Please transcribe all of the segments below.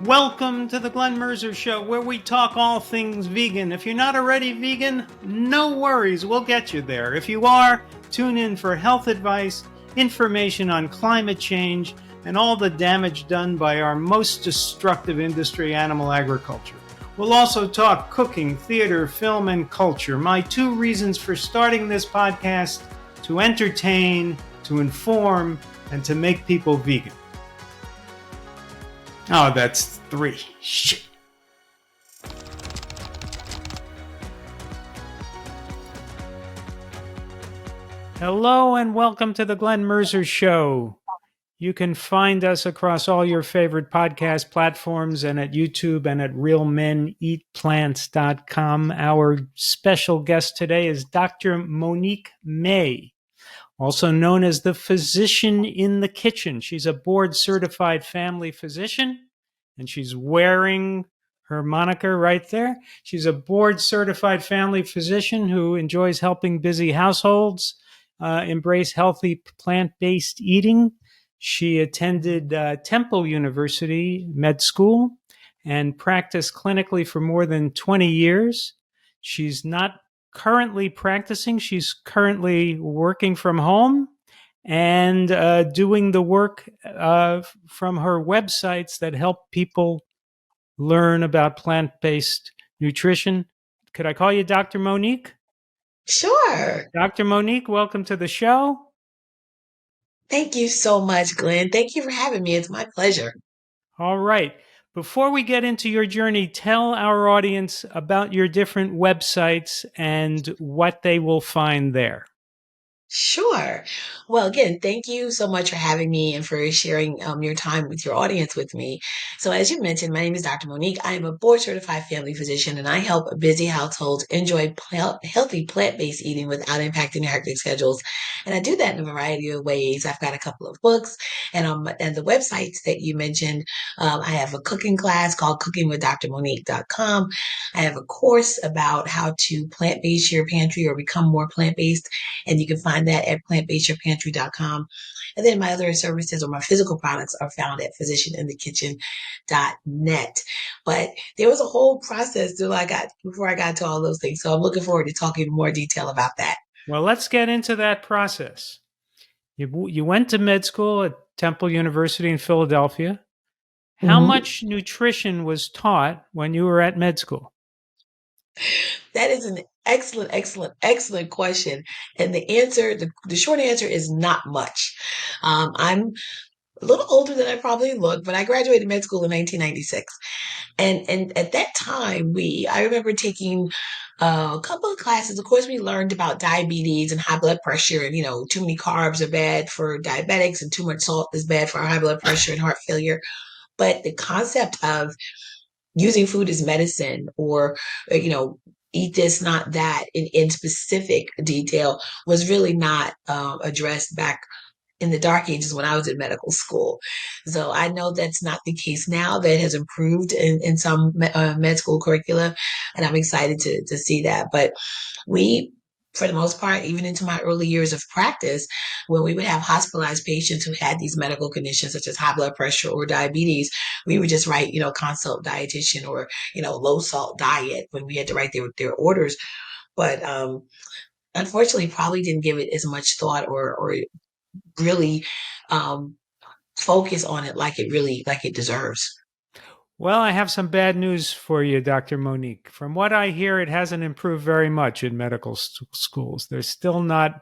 Welcome to the Glen Merzer Show, where we talk all things vegan. If you're not already vegan, no worries, we'll get you there. If you are, tune in for health advice, information on climate change, and all the damage done by our most destructive industry, animal agriculture. We'll also talk cooking, theater, film, and culture. My two reasons for starting this podcast: to entertain, to inform, and to make people vegan. Oh, that's 3. Shit. Hello and welcome to the Glen Merzer Show. You can find us across all your favorite podcast platforms and at YouTube and at realmeneatplants.com. Our special guest today is Dr. Monique May, also known as the physician in the kitchen. She's a board-certified family physician, and she's wearing her moniker right there. She's a board-certified family physician who enjoys helping busy households embrace healthy plant-based eating. She attended Temple University Med School and practiced clinically for more than 20 years. She's not currently practicing. She's currently working from home and doing the work from her websites that help people learn about plant-based nutrition. Could I call you Dr. Monique? Sure. Dr. Monique, welcome to the show. Thank you so much, Glenn. Thank you for having me. It's my pleasure. All right. Before we get into your journey, tell our audience about your different websites and what they will find there. Sure. Well, again, thank you so much for having me and for sharing your time with your audience with me. So, as you mentioned, my name is Dr. Monique. I am a board certified family physician, and I help busy households enjoy healthy plant based eating without impacting their hectic schedules. And I do that in a variety of ways. I've got a couple of books, and the websites that you mentioned. I have a cooking class called cookingwithdrmonique.com. I have a course about how to plant base your pantry or become more plant based, and you can find that at plantbasedyourpantry.com. And then my other services or my physical products are found at physicianinthekitchen.net. But there was a whole process before I got to all those things. So I'm looking forward to talking in more detail about that. Well, let's get into that process. You went to med school at Temple University in Philadelphia. How Mm-hmm. much nutrition was taught when you were at med school? That is an excellent question. And the short answer is not much. I'm a little older than I probably look, but I graduated med school in 1996. And at that time, I remember taking a couple of classes. Of course, we learned about diabetes and high blood pressure, and too many carbs are bad for diabetics, and too much salt is bad for high blood pressure and heart failure. But the concept of using food as medicine, or eat this, not that, in specific detail, was really not addressed back in the dark ages when I was in medical school. So I know that's not the case now. That has improved in some med school curricula, and I'm excited to see that. But we, for the most part, even into my early years of practice, when we would have hospitalized patients who had these medical conditions such as high blood pressure or diabetes, we would just write, consult dietitian, or, low salt diet, when we had to write their orders. But unfortunately, probably didn't give it as much thought, or really um, focus on it like it deserves. Well, I have some bad news for you, Dr. Monique. From what I hear, it hasn't improved very much in medical schools. They're still not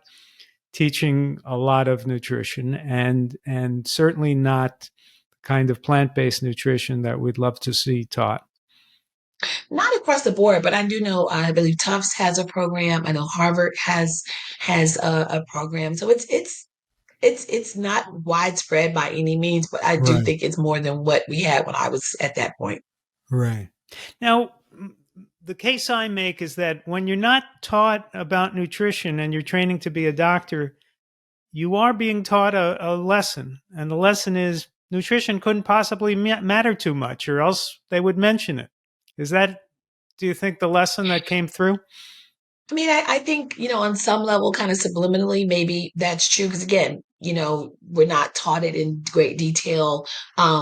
teaching a lot of nutrition, and certainly not the kind of plant-based nutrition that we'd love to see taught. Not across the board, but I do know, I believe Tufts has a program. I know Harvard has a program. So it's not widespread by any means, but I do Right. think it's more than what we had when I was at that point. Right. Now, the case I make is that when you're not taught about nutrition and you're training to be a doctor, you are being taught a lesson. And the lesson is nutrition couldn't possibly matter too much, or else they would mention it. Is that, do you think, the lesson that came through? I mean, I think, on some level, kind of subliminally, maybe that's true. Because again, we're not taught it in great detail.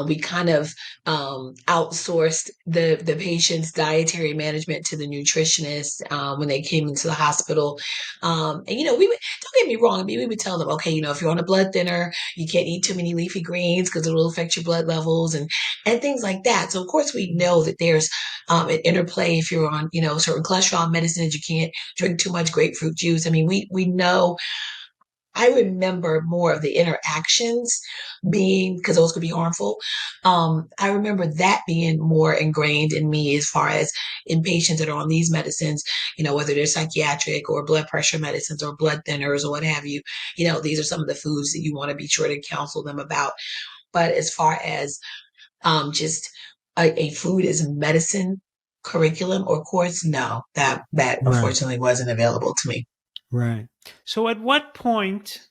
We kind of outsourced the patient's dietary management to the nutritionist when they came into the hospital. And we would, don't get me wrong. I mean, we would tell them, okay, if you're on a blood thinner, you can't eat too many leafy greens because it'll affect your blood levels and things like that. So of course we know that there's an interplay if you're on certain cholesterol medicines. You can't drink too much grapefruit juice. I mean, we know. I remember more of the interactions being, because those could be harmful. I remember that being more ingrained in me as far as in patients that are on these medicines, whether they're psychiatric or blood pressure medicines or blood thinners or what have you. These are some of the foods that you want to be sure to counsel them about. But as far as just a food as medicine curriculum or course, no, that Right. unfortunately wasn't available to me. Right. So at what point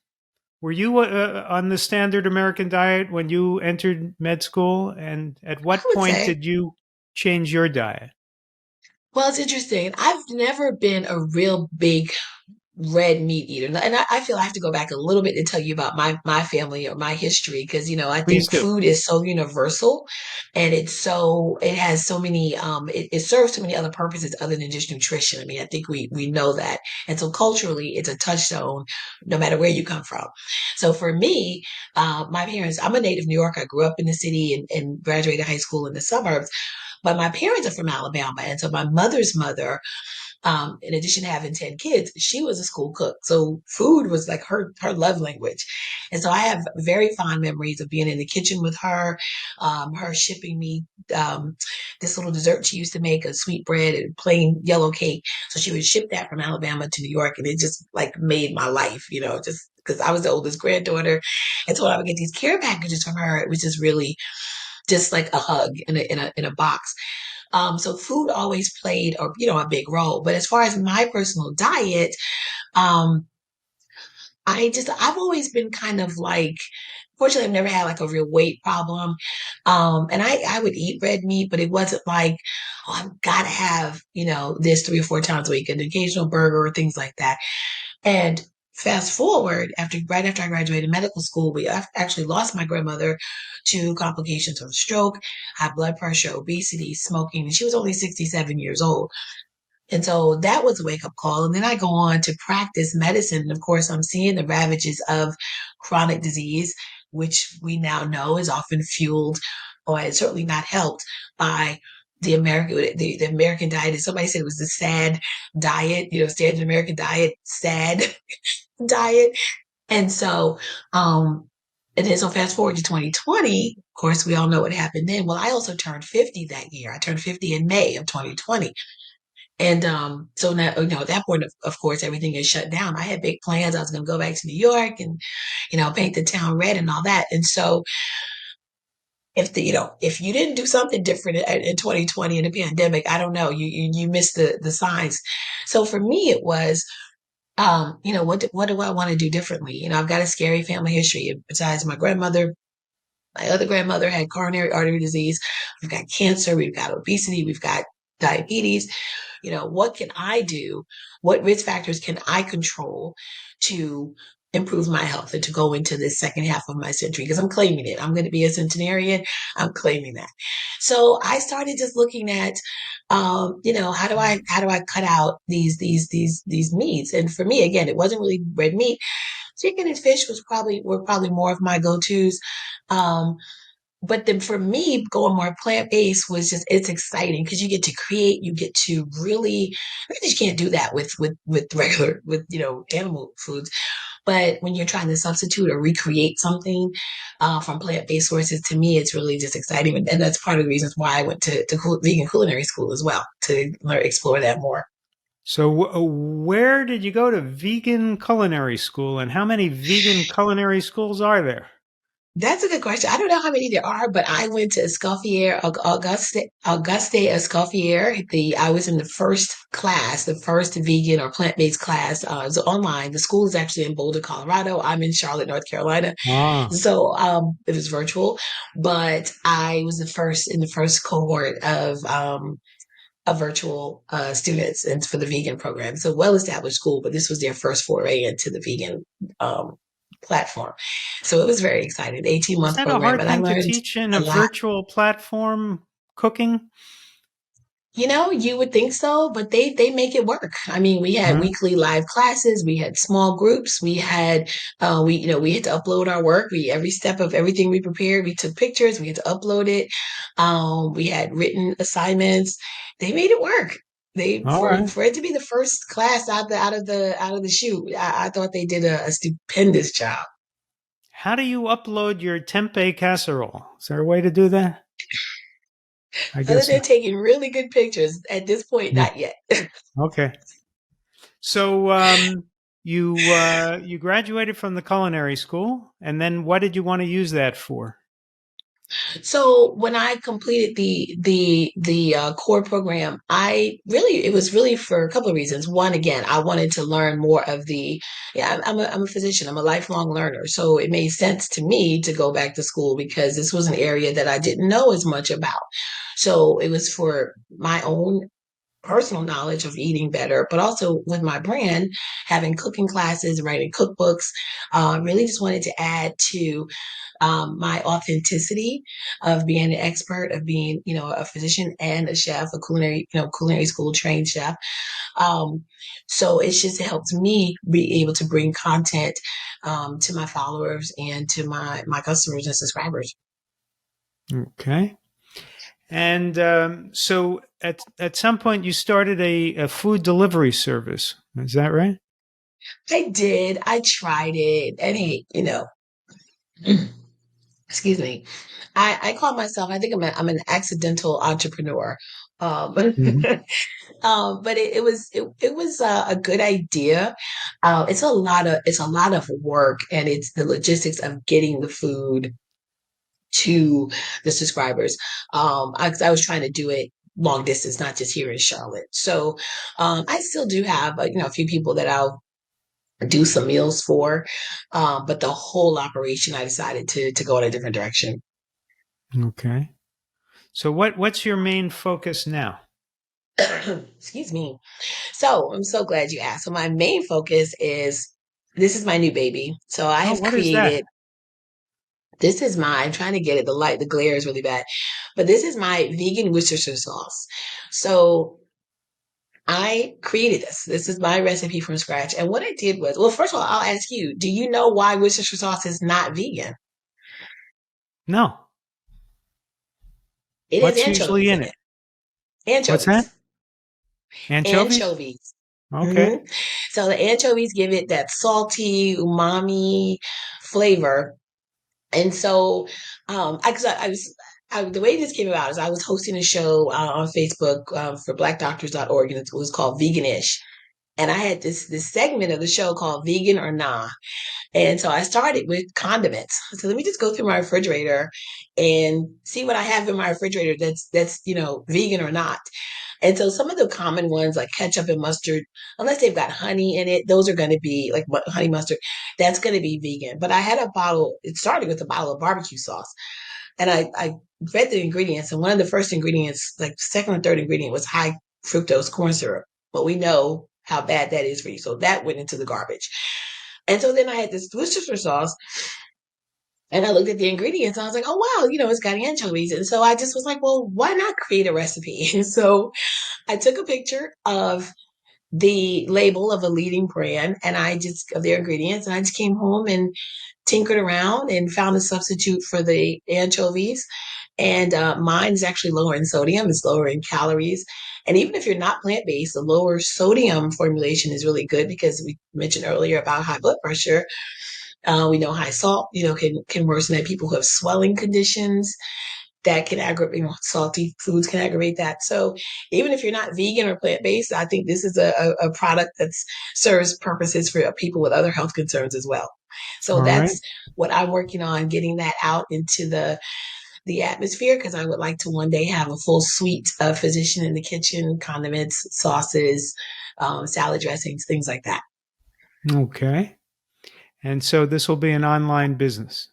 were you on the standard American diet when you entered med school? And at I what would point say. did you change your diet? Well, it's interesting. I've never been a real big red meat eater. And I feel I have to go back a little bit to tell you about my family or my history because I Please think do. food is so universal and it has so many it serves so many other purposes other than just nutrition. I mean, I think we know that. And so culturally it's a touchstone no matter where you come from. So for me, my parents, I'm a native New Yorker. I grew up in the city and graduated high school in the suburbs. But my parents are from Alabama. And so my mother's mother, in addition to having 10 kids, she was a school cook. So food was like her love language. And so I have very fond memories of being in the kitchen with her, her shipping me this little dessert she used to make, a sweet bread and plain yellow cake. So she would ship that from Alabama to New York. And it just like made my life, just because I was the oldest granddaughter. And so I would get these care packages from her. It was just really just like a hug in a box. So food always played a big role. But as far as my personal diet, um, I've always been kind of like, fortunately, I've never had like a real weight problem. And I would eat red meat, but it wasn't like, oh, I've got to have, this 3 or 4 times a week, an occasional burger or things like that. And fast forward right after I graduated medical school, we actually lost my grandmother to complications of stroke, high blood pressure, obesity, smoking, and she was only 67 years old. And so that was a wake up call. And then I go on to practice medicine. And of course, I'm seeing the ravages of chronic disease, which we now know is often fueled or it's certainly not helped by the American diet. And somebody said it was the SAD diet, standard American diet, SAD diet. And so, and then so fast forward to 2020, of course, we all know what happened then. Well, I also turned 50 that year. I turned 50 in May of 2020. And so now, at that point, of course, everything is shut down. I had big plans. I was going to go back to New York and, paint the town red and all that. And so if you didn't do something different in 2020 in the pandemic, I don't know, you missed the signs. So for me, it was, what do I want to do differently? I've got a scary family history. Besides my other grandmother had coronary artery disease. We've got cancer. We've got obesity. We've got diabetes. What can I do? What risk factors can I control to improve my health and to go into this second half of my century? Because I'm claiming it. I'm going to be a centenarian. I'm claiming that. So I started just looking at, how do I cut out these meats? And for me, again, it wasn't really red meat. Chicken and fish were probably more of my go-tos. Um, but then for me, going more plant-based was just, it's exciting because you get to create, you get to really, you can't do that with regular, animal foods. But when you're trying to substitute or recreate something from plant-based sources, to me, it's really just exciting. And that's part of the reasons why I went to vegan culinary school as well, to explore that more. So, where did you go to vegan culinary school, and how many vegan culinary schools are there? That's a good question. I don't know how many there are, but I went to Escoffier, Auguste Escoffier. I was in the first class, the first vegan or plant-based class. It was online. The school is actually in Boulder, Colorado. I'm in Charlotte, North Carolina. Ah, So, it was virtual, but I was the first in the first cohort of virtual students and for the vegan program. It's a well-established school, but this was their first foray into the vegan um, platform. So it was very exciting, the 18 Is month that a program, hard and I thing to learned teach in a a lot. virtual platform, cooking? You would think so, but they make it work. I mean, we had Huh? weekly live classes, we had small groups, we had we had to upload our work. We every step of everything we prepared, we took pictures, we had to upload it. We had written assignments. They made it work. They All right. for it to be the first class out of the chute, I thought they did a stupendous job. How do you upload your tempeh casserole? Is there a way to do that? I Other guess than not. taking really good pictures, at this point, Yeah. not yet. Okay. So you graduated from the culinary school, and then what did you want to use that for? So when I completed the core program, it was really for a couple of reasons. One, again, I wanted to learn more of the. Yeah, I'm a physician. I'm a lifelong learner, so it made sense to me to go back to school because this was an area that I didn't know as much about. So it was for my own personal knowledge of eating better, but also with my brand, having cooking classes, writing cookbooks. Really just wanted to add to my authenticity of being an expert, of being, a physician and a chef, a culinary school trained chef. Um, so it's just, it helps me be able to bring content to my followers and to my customers and subscribers. Okay. And so at some point you started a food delivery service. Is that right? I did. I tried it. And hey, excuse me. I call myself, I think I'm an accidental entrepreneur. Hmm. But it was a good idea. It's a lot of work, and it's the logistics of getting the food to the subscribers. I was trying to do it long distance, not just here in Charlotte. So I still do have a few people that I'll do some meals for, but the whole operation I decided to go in a different direction. Okay. So what's your main focus now? Excuse me. So I'm so glad you asked. So my main focus is this is my new baby. So I Oh, have what is that? created this is my I'm trying to get it. The glare is really bad. But this is my vegan Worcestershire sauce. So I created this. This is my recipe from scratch. And what I did was, well, first of all, I'll ask you, do you know why Worcestershire sauce is not vegan? No. It has What's usually anchovies in in it? it. What's that? Anchovies. Anchovies? Anchovies. Okay. hmm So the anchovies give it that salty, umami flavor. And so, the way this came about is I was hosting a show on Facebook for blackdoctors.org, and it was called Veganish. And I had this segment of the show called Vegan or Nah. And so I started with condiments. So let me just go through my refrigerator and see what I have in my refrigerator that's vegan or not. And so some of the common ones like ketchup and mustard, unless they've got honey in it, those are going to be like honey mustard. That's going to be vegan. But I had a bottle. It started with a bottle of barbecue sauce, and I read the ingredients, and one of the first ingredients, like second or third ingredient, was high fructose corn syrup. But we know how bad that is for you, so that went into the garbage. And so then I had this Worcestershire sauce, and I looked at the ingredients and I was like, oh, wow, it's got anchovies. And so I just was like, well, why not create a recipe? And so I took a picture of the label of a leading brand and of their ingredients. And I just came home and tinkered around and found a substitute for the anchovies. And mine is actually lower in sodium, it's lower in calories. And even if you're not plant based, the lower sodium formulation is really good because we mentioned earlier about high blood pressure. We know high salt, can worsen that. People who have swelling conditions that can aggravate, salty foods can aggravate that. So even if you're not vegan or plant based, I think this is a product that serves purposes for people with other health concerns as well. So All right. that's what I'm working on, getting that out into the atmosphere because I would like to one day have a full suite of physician in the kitchen, condiments, sauces, salad dressings, things like that. Okay. And so this will be an online business.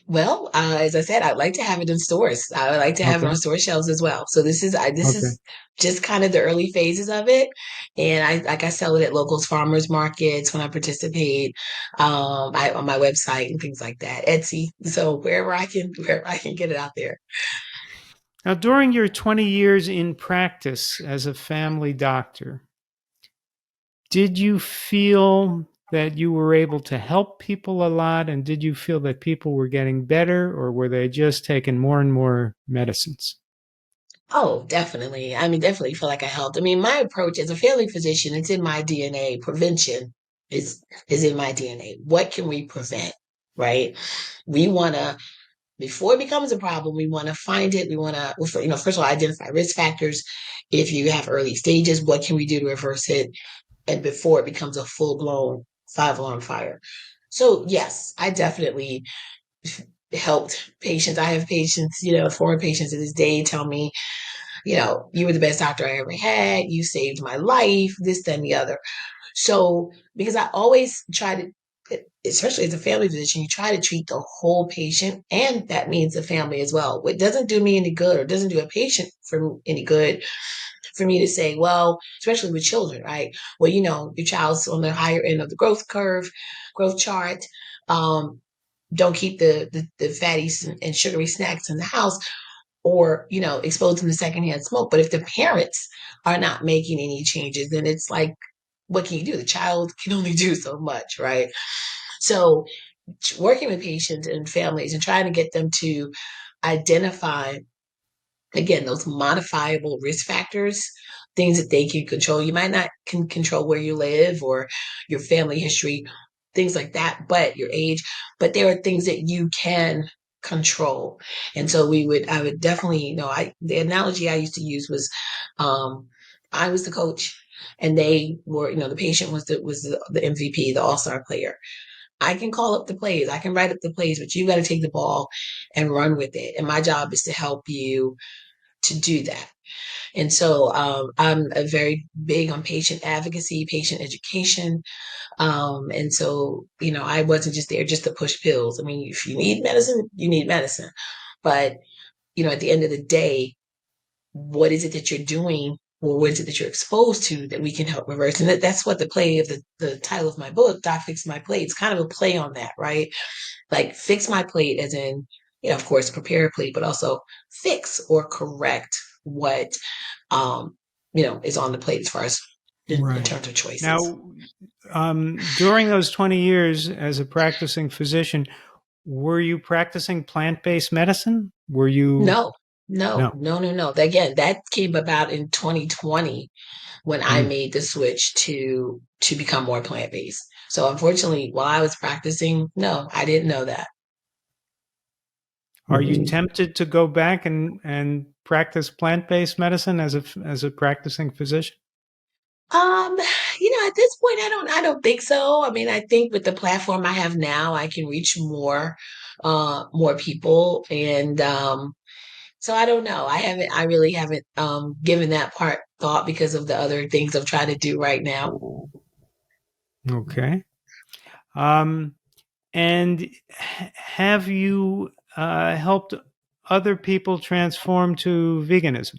Well, as I said, I'd like to have it in stores. I would like to have it on Okay. store shelves as well. So this Okay. is just kind of the early phases of it, and I sell it at locals, farmers markets when I participate, on my website and things like that, Etsy. So wherever I can get it out there. Now, during your 20 years in practice as a family doctor, did you feel that you were able to help people a lot? And did you feel that people were getting better, or were they just taking more and more medicines? Oh, definitely. I mean, definitely feel like I helped. I mean, my approach as a family physician, it's in my DNA. Prevention is in my DNA. What can we prevent? Right? We want to before it becomes a problem, we want to find it. We want to, well, first of all, identify risk factors. If you have early stages, what can we do to reverse it? And before it becomes a full blown 5 alarm fire. So yes, I definitely helped patients. I have patients, former patients to this day tell me, you were the best doctor I ever had. You saved my life, this, then the other. So, because I always try to, especially as a family physician, you try to treat the whole patient, and that means the family as well. What doesn't do me any good or doesn't do a patient for any good for me to say, well, especially with children, right? Well, your child's on the higher end of the growth chart. Um, don't keep the fatty and sugary snacks in the house or expose them to secondhand smoke. But if the parents are not making any changes, then it's like, what can you do? The child can only do so much, right? So working with patients and families and trying to get them to identify, again, those modifiable risk factors, things that they can control. You might not can control where you live or your family history, things like that, but your age, but there are things that you can control. And so I would definitely, the analogy I used to use was, um, I was the coach and they were, the patient was the MVP, the all-star player. I can call up the plays, I can write up the plays, but you got to take the ball and run with it. And my job is to help you to do that. And so I'm a very big on patient advocacy, patient education. And so, I wasn't just there just to push pills. I mean, if you need medicine, you need medicine. But, at the end of the day, what is it that you're doing? Or what is it that you're exposed to that we can help reverse? And that's what the play of the title of my book, Doc Fix My Plate, it's kind of a play on that, right? Like fix my plate as in, of course, prepare a plate, but also fix or correct what is on the plate as far as in Right. terms of choices. Now, during those 20 years as a practicing physician, were you practicing plant based medicine? Were you? No, no, No. no, no, no. Again, that came about in 2020 when I Mm. made the switch to become more plant based. So unfortunately, while I was practicing, no, I didn't know that. Are you tempted to go back and practice plant based medicine as a practicing physician? Um, at this point, I don't think so. I mean, I think with the platform I have now, I can reach more people, and so I don't know. I really haven't given that part thought because of the other things I'm trying to do right now. Okay. Um, and have you helped other people transform to veganism?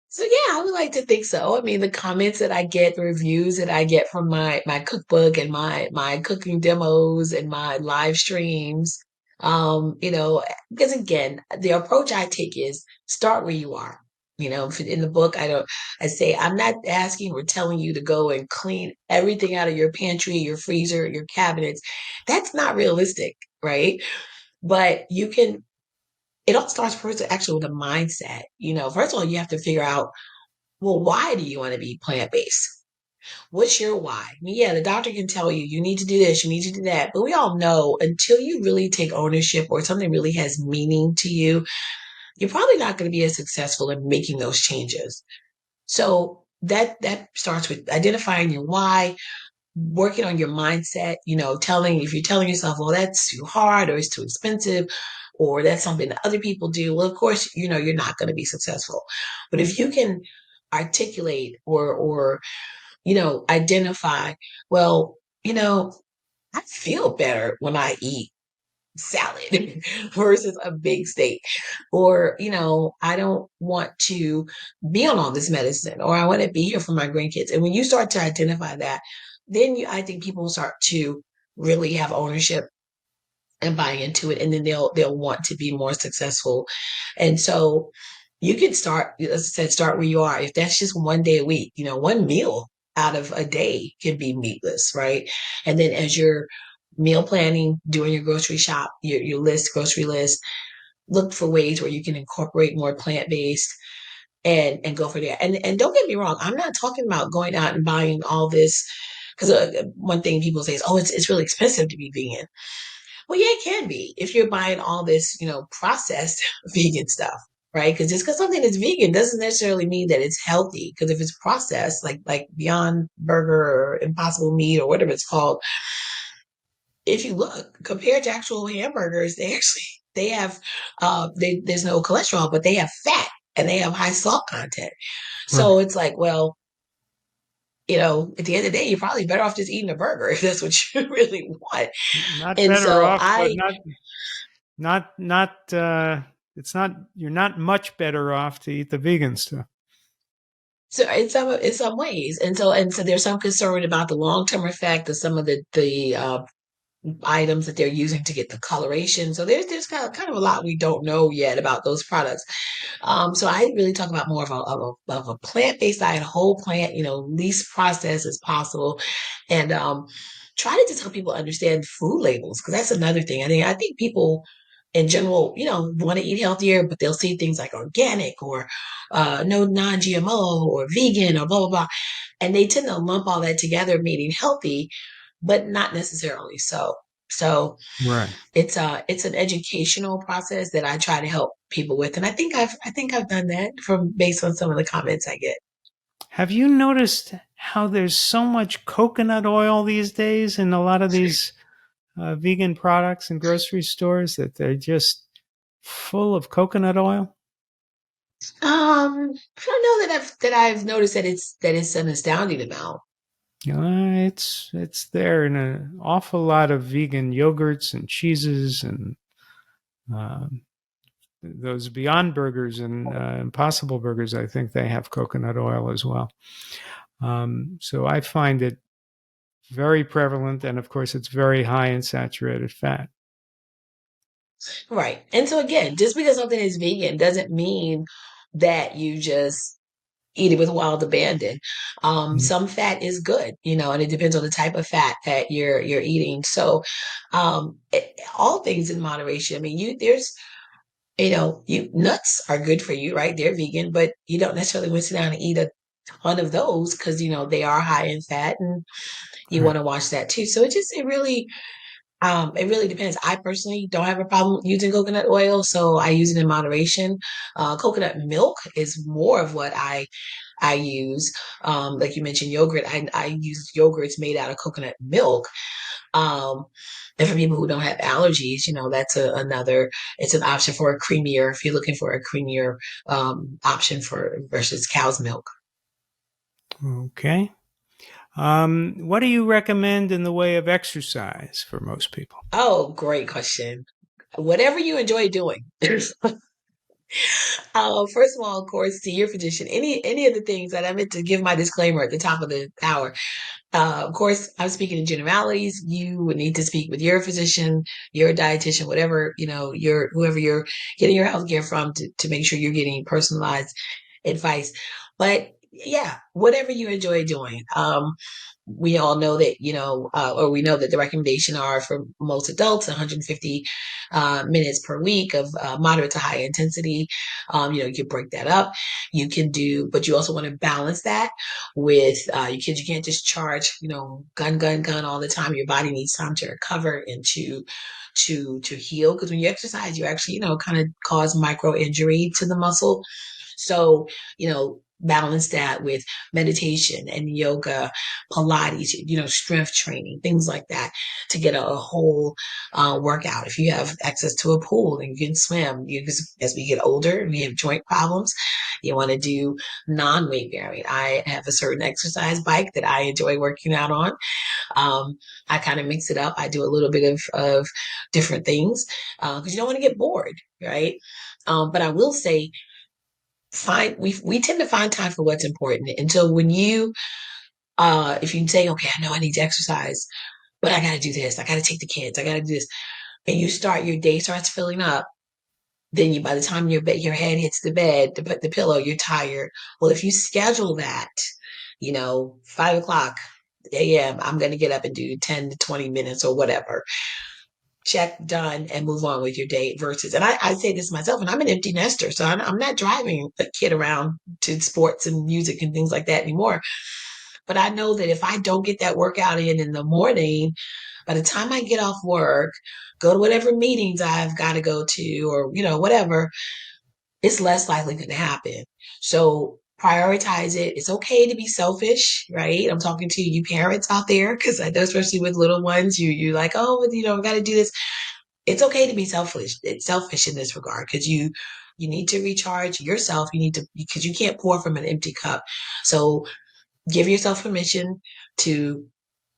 So yeah, I would like to think so. I mean, the comments that I get, the reviews that I get from my cookbook and my cooking demos and my live streams, because again, the approach I take is start where you are. In the book, I say I'm not asking or telling you to go and clean everything out of your pantry, your freezer, your cabinets. That's not realistic, right? But you can. It all starts first actually with a mindset. First of all, you have to figure out, well, why do you want to be plant based? What's your why? I mean, yeah, the doctor can tell you, you need to do this, you need to do that. But we all know until you really take ownership or something really has meaning to you, you're probably not going to be as successful in making those changes. So that starts with identifying your why, working on your mindset, if you're telling yourself, well, that's too hard or it's too expensive or that's something that other people do, well, of course, you're not going to be successful. But if you can articulate or identify, well, I feel better when I eat salad versus a big steak. Or, I don't want to be on all this medicine, or I want to be here for my grandkids. And when you start to identify that, then I think people will start to really have ownership and buy into it, and then they'll want to be more successful. And so you can start, as I said, start where you are. If that's just one day a week, one meal out of a day can be meatless, right? And then as you're meal planning, doing your grocery shop, your grocery list, look for ways where you can incorporate more plant-based and go for that. And don't get me wrong, I'm not talking about going out and buying all this, because one thing people say is, oh, it's really expensive to be vegan. Well, yeah, it can be if you're buying all this, processed vegan stuff, right? Because just because something is vegan doesn't necessarily mean that it's healthy. Because if it's processed, like Beyond Burger or Impossible Meat or whatever it's called, if you look compared to actual hamburgers, they have there's no cholesterol, but they have fat and they have high salt content. So Right. it's like, well, at the end of the day, you're probably better off just eating a burger if that's what you really want. Not And better so off, but not it's not you're not much better off to eat the vegan stuff. So in some ways, and so there's some concern about the long term effect of some of the items that they're using to get the coloration. So there's kind of a lot we don't know yet about those products. So I really talk about more of a plant based diet, whole plant, least processed as possible, and try to just help people understand food labels, because that's another thing. I think people in general, want to eat healthier, but they'll see things like organic or no non-GMO or vegan or blah blah blah, and they tend to lump all that together, meaning healthy, but not necessarily so. So Right. it's an educational process that I try to help people with, and I think I've done that from based on some of the comments I get. Have you noticed how there's so much coconut oil these days in a lot of these vegan products in grocery stores that they're just full of coconut oil? I don't know that I've noticed that it's an astounding amount. It's there in an awful lot of vegan yogurts and cheeses and um, those Beyond Burgers and Impossible Burgers. I think they have coconut oil as well. So I find it very prevalent, and of course, it's very high in saturated fat. Right. And so again, just because something is vegan doesn't mean that you just eat it with wild abandon. Mm. Some fat is good, and it depends on the type of fat that you're eating. So, all things in moderation. I mean, you nuts are good for you, right? They're vegan, but you don't necessarily want to sit down and eat a ton of those because they are high in fat, and you want Right. to watch that too. So it really depends. I personally don't have a problem using coconut oil, so I use it in moderation. Coconut milk is more of what I use. Like you mentioned, yogurt. I use yogurts made out of coconut milk. Um, and for people who don't have allergies, that's another. It's an option for a creamier. If you're looking for a creamier option for versus cow's milk. Okay. What do you recommend in the way of exercise for most people? Oh, great question. Whatever you enjoy doing. First of all, of course, see your physician. Any of the things that I meant to give my disclaimer at the top of the hour. Of course, I'm speaking in generalities. You would need to speak with your physician, your dietitian, whatever your whoever you're getting your health care from to make sure you're getting personalized advice. But yeah, whatever you enjoy doing. We all know that, or we know that the recommendation are for most adults 150 minutes per week of moderate to high intensity. You can break that up. You can do, but you also want to balance that with you can't just charge, gun all the time. Your body needs time to recover and to heal. Because when you exercise, you actually, kind of cause micro injury to the muscle. So, balance that with meditation and yoga, Pilates, strength training, things like that to get a whole workout. If you have access to a pool and you can swim, as we get older and we have joint problems, you want to do non-weight bearing. I have a certain exercise bike that I enjoy working out on. I kind of mix it up. I do a little bit of different things because you don't want to get bored, right? But I will say, we tend to find time for what's important. And so when if you say, okay, I know I need to exercise, but I got to do this, I got to take the kids, I got to do this, and your day starts filling up, then by the time your head hits the bed, the pillow, you're tired. Well, if you schedule that, 5 o'clock a.m., I'm going to get up and do 10 to 20 minutes or whatever. Check, done, and move on with your day versus, and I say this myself, and I'm an empty nester, so I'm not driving a kid around to sports and music and things like that anymore. But I know that if I don't get that workout in the morning, by the time I get off work, go to whatever meetings I've got to go to or, whatever, it's less likely going to happen. So prioritize it. It's okay to be selfish, right? I'm talking to you parents out there because I know, especially with little ones, you're like, oh, I got to do this. It's okay to be selfish. It's selfish in this regard because you need to recharge yourself. You need to because you can't pour from an empty cup. So give yourself permission to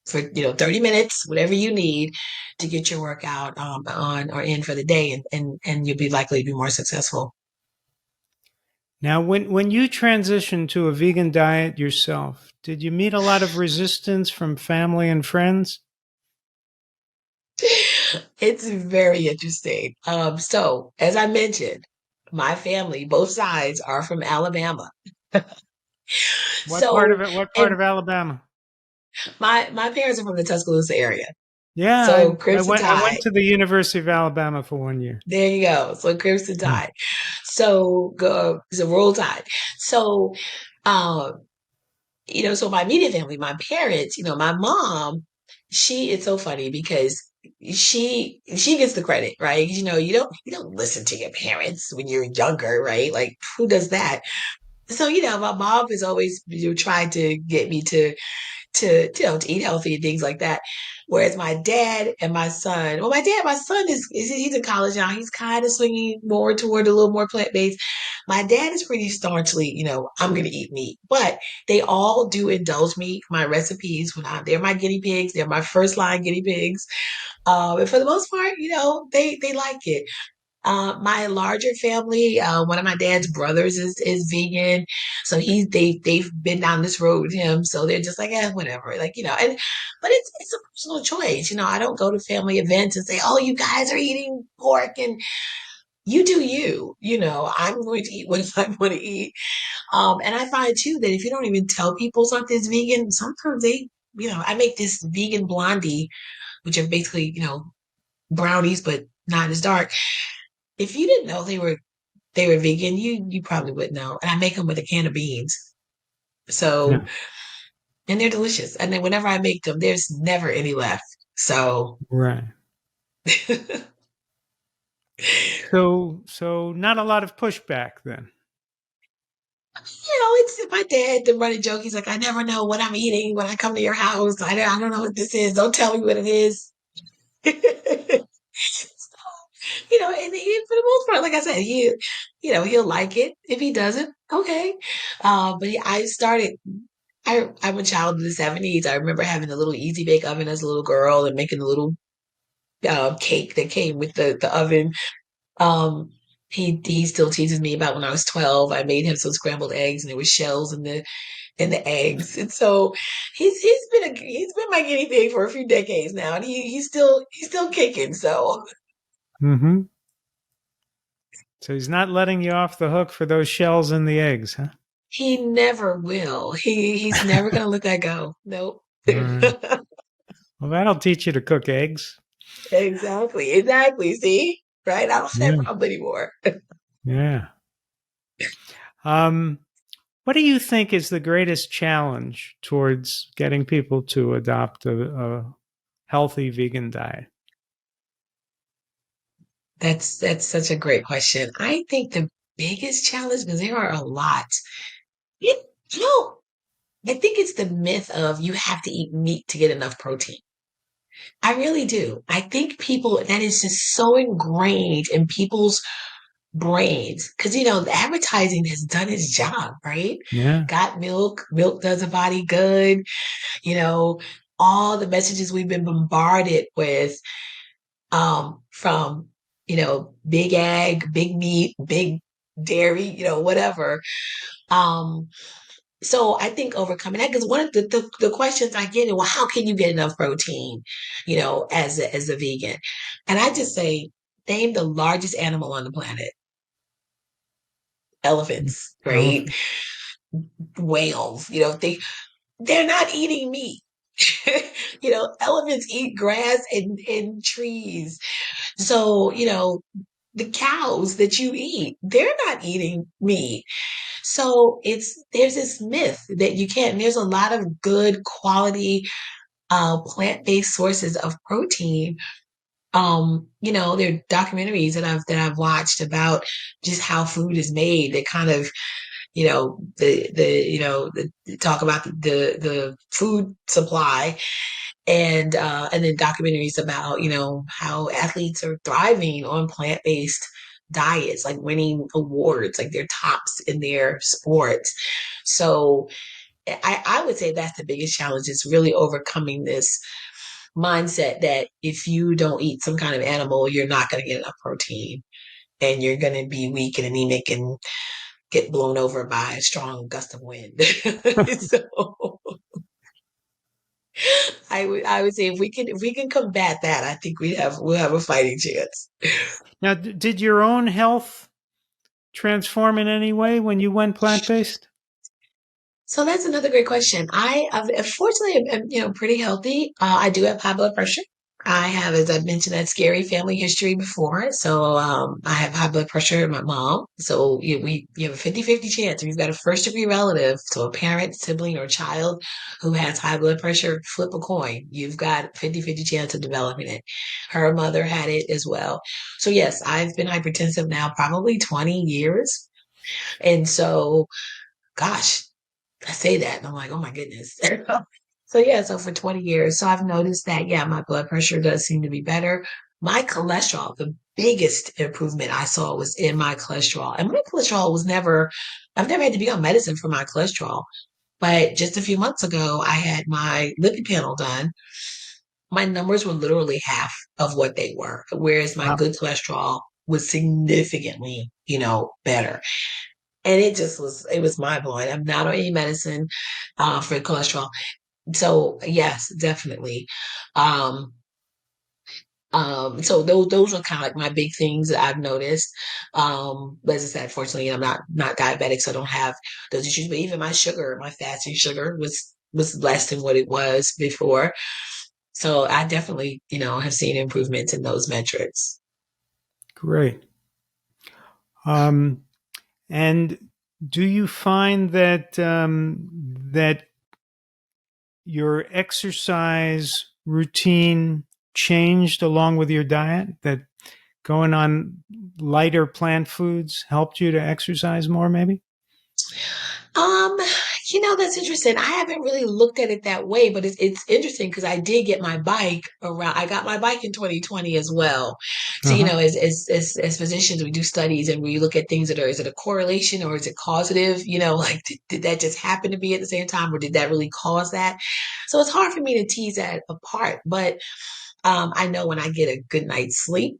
for 30 minutes, whatever you need to get your workout on or in for the day, and you'll be likely to be more successful. Now, when you transitioned to a vegan diet yourself, did you meet a lot of resistance from family and friends? It's very interesting. So as I mentioned, my family, both sides, are from Alabama. What part of So, it? What part and of Alabama? my parents are from the Tuscaloosa area. Yeah, So I Crimson went. I Tide. went to the University of Alabama for 1 year. There you go. So Crimson Yeah. Tide. So go. So Roll Tide. So, um, so my immediate family, my parents, my mom, it's so funny because she gets the credit, right? You don't listen to your parents when you're younger, right? Like who does that? So, my mom has always tried to get me to eat healthy and things like that. Whereas my dad and my son, well, my son he's in college now. He's kind of swinging more toward a little more plant based. My dad is pretty staunchly, I'm going to eat meat, but they all do indulge me. My recipes they're my guinea pigs. They're my first line guinea pigs. And for the most part, they like it. My larger family, one of my dad's brothers is vegan, so they've been down this road with him, so they're just like, whatever, like and but it's a personal choice. I don't go to family events and say, oh, you guys are eating pork, and you do you. I'm going to eat what I want to eat. And I find too that if you don't even tell people something's vegan, sometimes I make this vegan blondie, which are basically brownies, but not as dark. If you didn't know they were vegan, you probably wouldn't know. And I make them with a can of beans. So, Yeah. and they're delicious. And then whenever I make them, there's never any left. So, Right. So not a lot of pushback then. it's my dad, the running joke. He's like, I never know what I'm eating when I come to your house. I don't know what this is. Don't tell me what it is. So, and for the most part, like I said, he'll like it. If he doesn't, okay. But I'm a child of the 70s. I remember having a little easy bake oven as a little girl and making the little cake that came with the oven. Um, he still teases me about when I was 12. I made him some scrambled eggs and there was shells in the eggs. And so he's been my guinea pig for a few decades now, and he's still kicking. So Mm-hmm. So he's not letting you off the hook for those shells in the eggs, huh? he never will. He's never gonna let that go. Nope. All right. Well, that'll teach you to cook eggs. Exactly. See, right? I don't have that Yeah. problem anymore. Yeah. Um, what do you think is the greatest challenge towards getting people to adopt a healthy vegan diet? That's such a great question. I think the biggest challenge, because there are a lot, It, you know, I think it's the myth of you have to eat meat to get enough protein. I really do. I think people, that is just so ingrained in people's brains. Because, the advertising has done its job, right? Yeah. Got milk, milk does a body good, you know, all the messages we've been bombarded with from, big ag, big meat, big dairy, whatever. Um, so I think overcoming that, because one of the questions I get is, well, how can you get enough protein, as a vegan? And I just say, name the largest animal on the planet. Elephants, right? Elephant. Whales, they're not eating meat. Elephants eat grass and trees. So, the cows that you eat, they're not eating meat. So there's this myth that you can't, and there's a lot of good quality plant-based sources of protein. There are documentaries that I've watched about just how food is made that kind of, talk about the food supply, and then documentaries about, how athletes are thriving on plant-based diets, like winning awards, like they're tops in their sports. So I would say that's the biggest challenge, is really overcoming this mindset that if you don't eat some kind of animal, you're not going to get enough protein, and you're going to be weak and anemic and get blown over by a strong gust of wind. So I would say, if we can combat that, I think we'll have a fighting chance. Now, did your own health transform in any way when you went plant based? So that's another great question. Fortunately, am, pretty healthy. I do have high blood pressure. I have, as I mentioned, that scary family history before. So I have high blood pressure in my mom. So you have a 50-50 chance. If you've got a first degree relative, so a parent, sibling, or child who has high blood pressure, flip a coin. You've got a 50-50 chance of developing it. Her mother had it as well. So yes, I've been hypertensive now probably 20 years. And so, gosh, I say that and I'm like, oh my goodness. So yeah, so for 20 years. So I've noticed that, yeah, my blood pressure does seem to be better. My cholesterol, the biggest improvement I saw was in my cholesterol. And my cholesterol I've never had to be on medicine for my cholesterol. But just a few months ago, I had my lipid panel done. My numbers were literally half of what they were, whereas my Wow. good cholesterol was significantly, better. And it was mind blowing. I'm not on any medicine for cholesterol. So yes, definitely. Um, so those are kind of like my big things that I've noticed. But as I said, fortunately, I'm not diabetic, so I don't have those issues. But even my fasting sugar was less than what it was before. So I definitely, have seen improvements in those metrics. Great. Um, and do you find that your exercise routine changed along with your diet? That going on lighter plant foods helped you to exercise more, maybe? Um, that's interesting. I haven't really looked at it that way, but it's interesting because I did get my bike around. I got my bike in 2020 as well. So, Uh-huh. as physicians, we do studies and we look at things is it a correlation or is it causative? Like did that just happen to be at the same time, or did that really cause that? So it's hard for me to tease that apart, but I know when I get a good night's sleep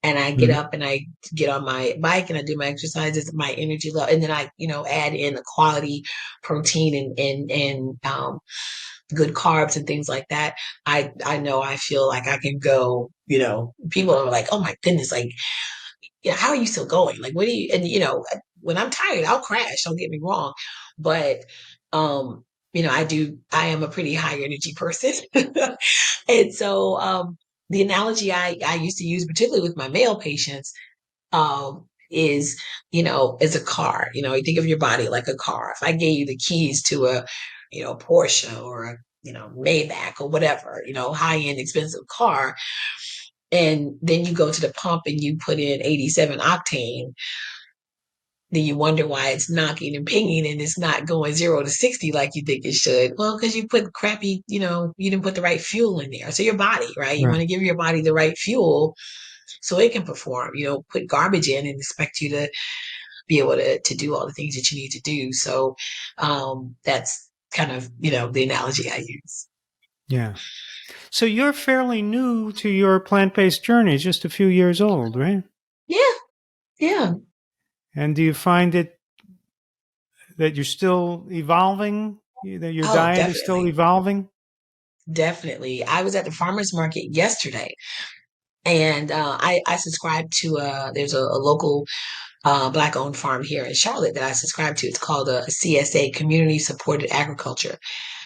and I get Mhm. up and I get on my bike and I do my exercises, my energy level, and then I, add in the quality protein and good carbs and things like that. I know I feel like I can go. People are like, oh my goodness, like, how are you still going? Like, what do you? And when I'm tired, I'll crash. Don't get me wrong, but I am a pretty high energy person. And so the analogy I used to use, particularly with my male patients, is, as a car. You think of your body like a car. If I gave you the keys to a, Porsche or a, Maybach or whatever, high end expensive car, and then you go to the pump and you put in 87 octane, then you wonder why it's knocking and pinging and it's not going 0 to 60 like you think it should. Well, because you put crappy, you didn't put the right fuel in there. So your body, right? You want Right. to give your body the right fuel so it can perform. You don't put garbage in and expect you to be able to do all the things that you need to do. So that's kind of, the analogy I use. Yeah. So you're fairly new to your plant-based journey, just a few years old, right? Yeah, yeah. And do you find it that you're still evolving, that your Oh, diet is still definitely. evolving? Definitely. I was at the farmer's market yesterday and I subscribe to, there's a local black owned farm here in Charlotte that I subscribe to. It's called a CSA, Community Supported Agriculture.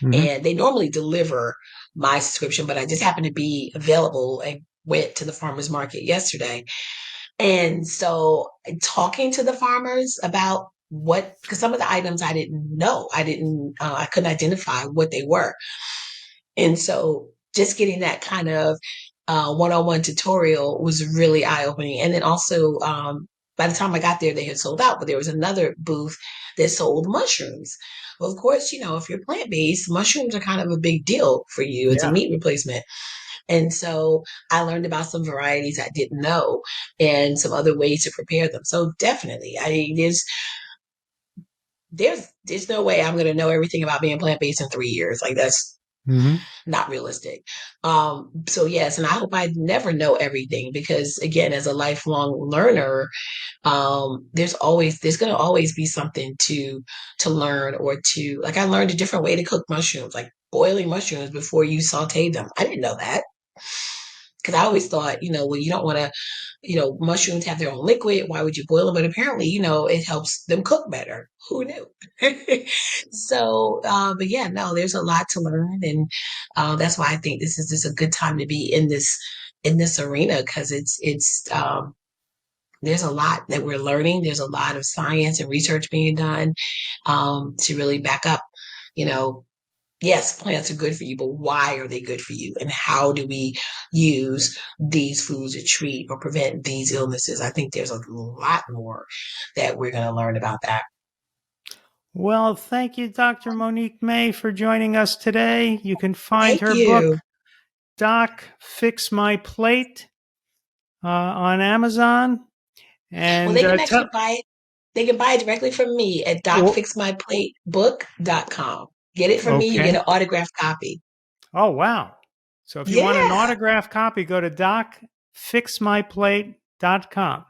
Hmm. And they normally deliver my subscription, but I just happened to be available and went to the farmer's market yesterday. And so talking to the farmers about because some of the items I didn't know, I couldn't identify what they were. And so just getting that kind of one-on-one tutorial was really eye-opening. And then also, by the time I got there, they had sold out, but there was another booth that sold mushrooms. Well, of course, if you're plant-based, mushrooms are kind of a big deal for you. It's a Yeah. meat replacement. And so I learned about some varieties I didn't know and some other ways to prepare them. So definitely, I mean, there's no way I'm going to know everything about being plant-based in 3 years. Like that's Hmm. not realistic. So yes, and I hope I never know everything because again, as a lifelong learner, there's going to always be something to learn or to like. I learned a different way to cook mushrooms, like boiling mushrooms before you saute them. I didn't know that because I always thought, well, you don't want to, mushrooms have their own liquid. Why would you boil them? But apparently, it helps them cook better. Who knew? So, but yeah, no, there's a lot to learn, and that's why I think this is just a good time to be in this arena because there's a lot that we're learning. There's a lot of science and research being done to really back up, you know, yes, plants are good for you, but why are they good for you? And how do we use these foods to treat or prevent these illnesses? I think there's a lot more that we're going to learn about that. Well, thank you, Dr. Monique May, for joining us today. You can find Thank her book, you. Doc Fix My Plate, on Amazon. Well, And they can actually buy it. They can buy it directly from me at docfixmyplatebook.com. Get it from me, you get okay. an autographed copy. Oh, wow. So if you want an Yeah, autographed copy, go to docfixmyplate.com.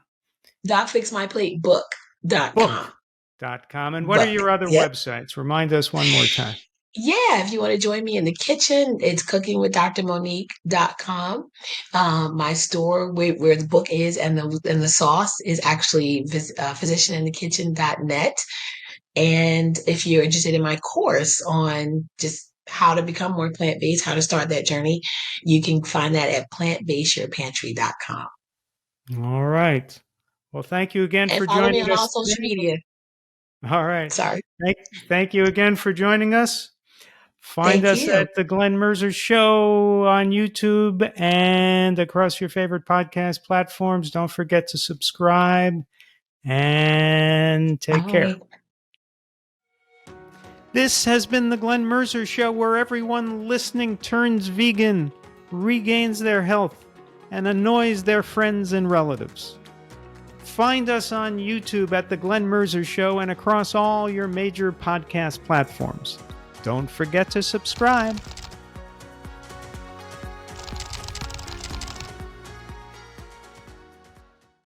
docfixmyplatebook.com. Book.com. And what are Book. your other Yep. websites? Remind us one more time. Yeah, if you want to join me in the kitchen, it's cookingwithdrmonique.com. My store where the book is and the sauce is actually physicianinthekitchen.net. And if you're interested in my course on just how to become more plant-based, how to start that journey, you can find that at plantbaseyourpantry.com. All right. Well, thank you again And for follow me joining on all us social today. media. All right. Sorry. Thank, thank you again for joining us. Find Thank us you. at the Glen Merzer Show on YouTube and across your favorite podcast platforms. Don't forget to subscribe and take All care. right. This has been the Glen Merzer Show, where everyone listening turns vegan, regains their health, and annoys their friends and relatives. Find us on YouTube at The Glen Merzer Show and across all your major podcast platforms. Don't forget to subscribe.